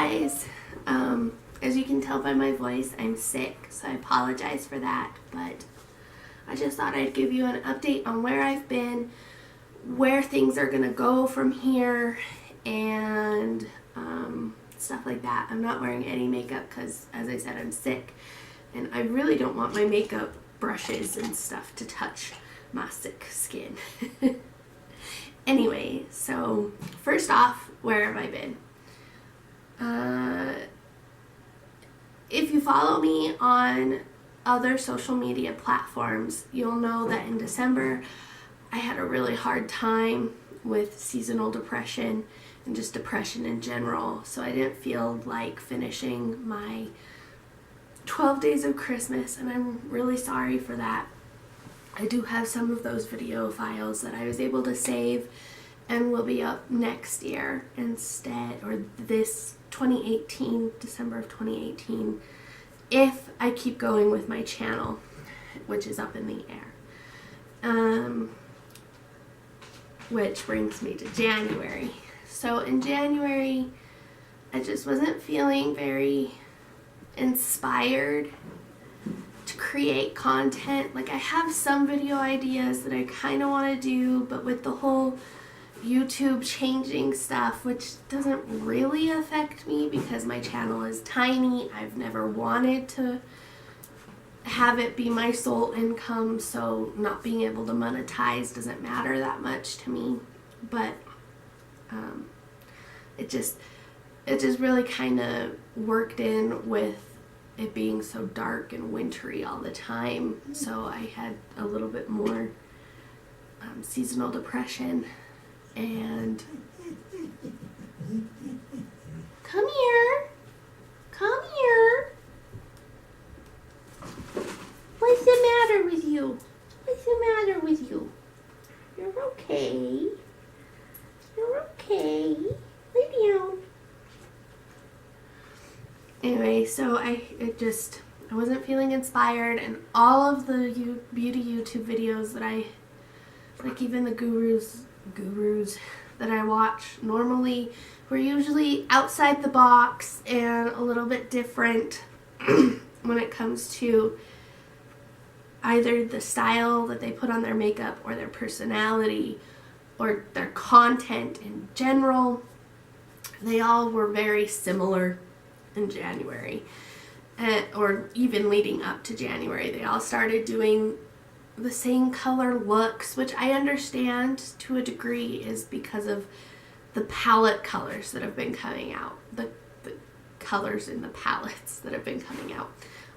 guys. As you can tell by my voice, I'm sick, so I apologize for that, but I just thought I'd give you an update on where I've been, where things are gonna go from here, and stuff like that. I'm not wearing any makeup because, as I said, I'm sick, and I really don't want my makeup brushes and stuff to touch my sick skin. Anyway, so first off, where have I been? If you follow me on other social media platforms, you'll know that in December I had a really hard time with seasonal depression and just depression in general. So I didn't feel like finishing my 12 days of Christmas, and I'm really sorry for that. I do have some of those video files that I was able to save and will be up next year instead, or this 2018, December of 2018, if I keep going with my channel, which is up in the air. Which brings me to January. So in January, I just wasn't feeling very inspired to create content. Like, I have some video ideas that I kind of want to do, but with the whole YouTube changing stuff, which doesn't really affect me because my channel is tiny. I've never wanted to have it be my sole income, so not being able to monetize doesn't matter that much to me. But it just really kind of worked in with it being so dark and wintry all the time. So I had a little bit more seasonal depression. And come here. What's the matter with you? You're okay. Lay down. Anyway, so I wasn't feeling inspired, and all of the beauty YouTube videos that I like, even the gurus that I watch normally, were usually outside the box and a little bit different when it comes to either the style that they put on their makeup or their personality or their content in general. They all were very similar in January, or even leading up to January. They all started doing the same color looks, which I understand to a degree is because of the palette colors that have been coming out. The colors in the palettes that have been coming out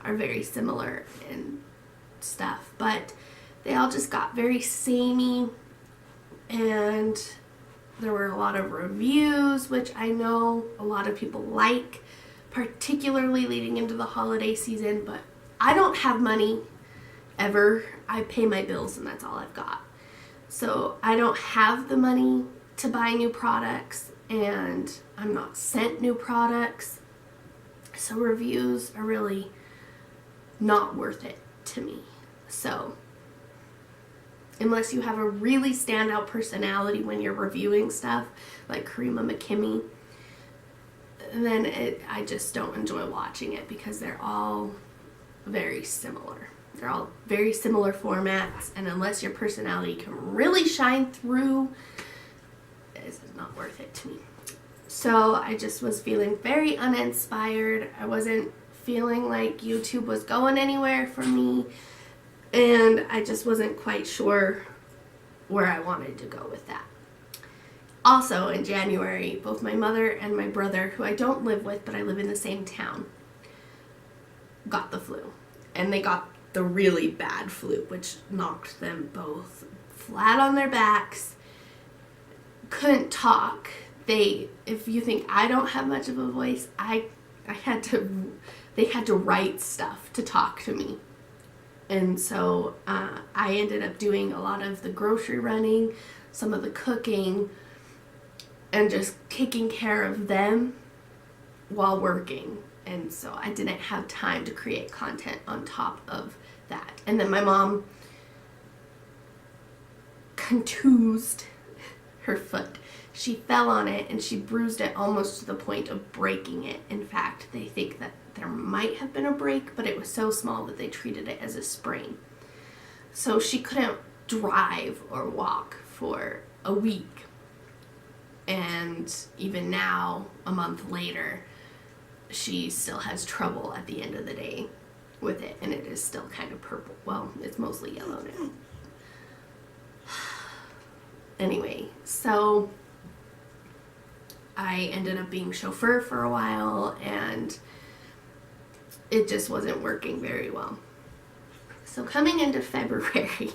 are very similar and stuff, but they all just got very samey, and there were a lot of reviews, which I know a lot of people like, particularly leading into the holiday season, but I don't have money ever. I pay my bills and that's all I've got. So I don't have the money to buy new products, and I'm not sent new products. So reviews are really not worth it to me. So unless you have a really standout personality when you're reviewing stuff, like Karima McKimmey, then I just don't enjoy watching it because they're all very similar. They're all very similar formats, and unless your personality can really shine through, it's not worth it to me. So I just was feeling very uninspired. I wasn't feeling like YouTube was going anywhere for me, and I just wasn't quite sure where I wanted to go with that. Also in January, both my mother and my brother, who I don't live with but I live in the same town, got the flu. And they got the really bad flu, which knocked them both flat on their backs, couldn't talk. If you think I don't have much of a voice, they had to write stuff to talk to me. And so I ended up doing a lot of the grocery running, some of the cooking, and just taking care of them while working. And so I didn't have time to create content on top of that. And then my mom contused her foot. She fell on it and she bruised it almost to the point of breaking it. In fact, they think that there might have been a break, but it was so small that they treated it as a sprain. So she couldn't drive or walk for a week. And even now, a month later, she still has trouble at the end of the day with it, and it is still kind of purple. Well, it's mostly yellow now. Anyway, so I ended up being chauffeur for a while, and it just wasn't working very well. So coming into February,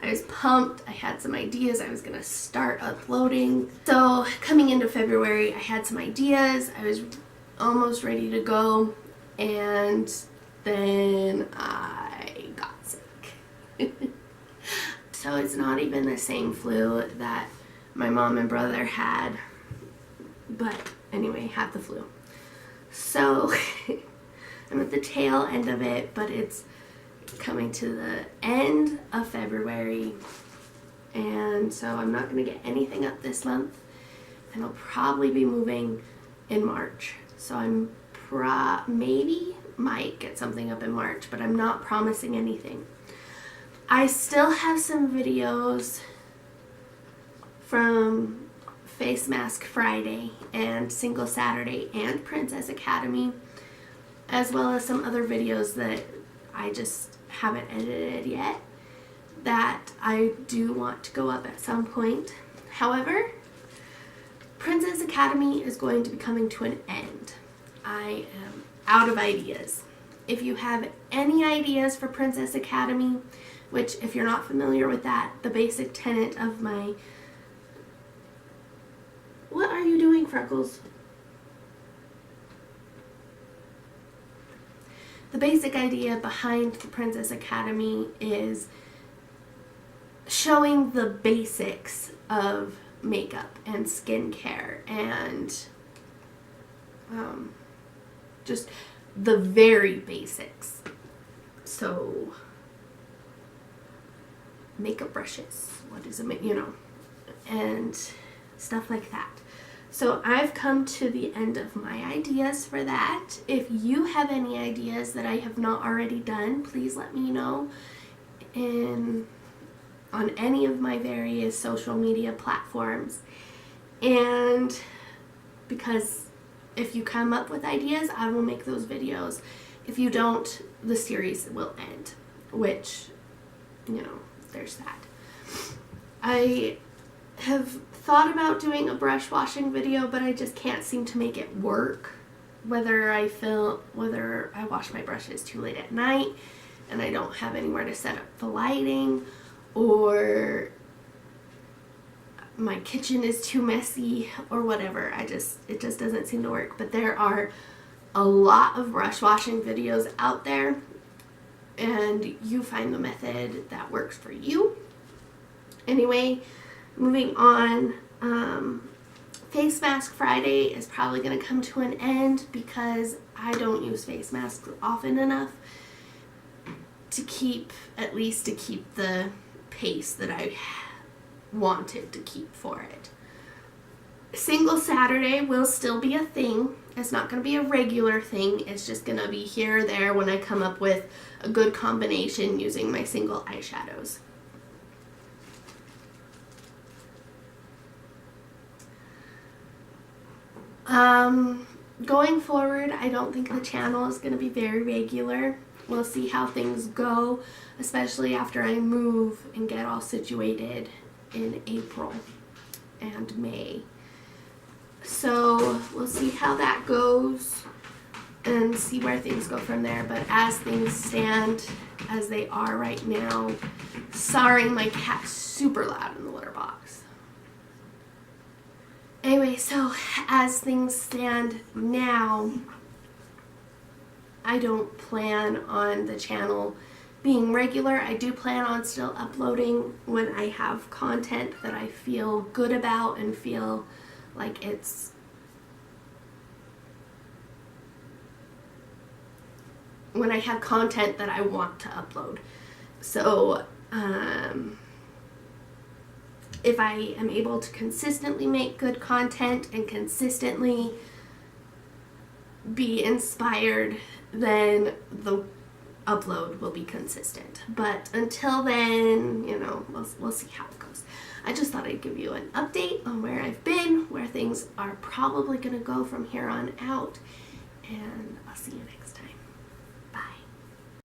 I was pumped. I had some ideas. I was going to start uploading. So coming into February, I had some ideas. I was almost ready to go, and then I got sick. So it's not even the same flu that my mom and brother had, but anyway, had the flu. So I'm at the tail end of it, but it's coming to the end of February, and so I'm not going to get anything up this month, and I'll probably be moving in March. So I'm maybe might get something up in March, but I'm not promising anything. I still have some videos from Face Mask Friday and Single Saturday and Princess Academy, as well as some other videos that I just haven't edited yet that I do want to go up at some point. However, Princess Academy is going to be coming to an end. I am out of ideas. If you have any ideas for Princess Academy, which if you're not familiar with that, the basic tenet of my... What are you doing, Freckles? The basic idea behind the Princess Academy is showing the basics of makeup and skincare and just the very basics. So makeup brushes, what is it, and stuff like that. So I've come to the end of my ideas for that. If you have any ideas that I have not already done, please let me know on any of my various social media platforms. And because if you come up with ideas, I will make those videos. If you don't, the series will end, which, there's that. I have thought about doing a brush washing video, but I just can't seem to make it work. Whether I wash my brushes too late at night and I don't have anywhere to set up the lighting, or my kitchen is too messy, or whatever. It just doesn't seem to work. But there are a lot of brush washing videos out there, and you find the method that works for you. Anyway, moving on, Face Mask Friday is probably going to come to an end because I don't use face masks often enough to keep the pace that I wanted to keep for it. Single Saturday will still be a thing. It's not going to be a regular thing. It's just going to be here or there when I come up with a good combination using my single eyeshadows. Going forward, I don't think the channel is going to be very regular. We'll see how things go, especially after I move and get all situated in April and May. So we'll see how that goes and see where things go from there. But as things stand, as they are right now, sorry, my cat's super loud in the litter box. Anyway, so as things stand now, I don't plan on the channel being regular. I do plan on still uploading when I have content that I feel good about and feel like it's when I have content that I want to upload. So if I am able to consistently make good content and consistently be inspired, then the upload will be consistent. But until then, you know, we'll see how it goes. I just thought I'd give you an update on where I've been, where things are probably going to go from here on out, and I'll see you next time.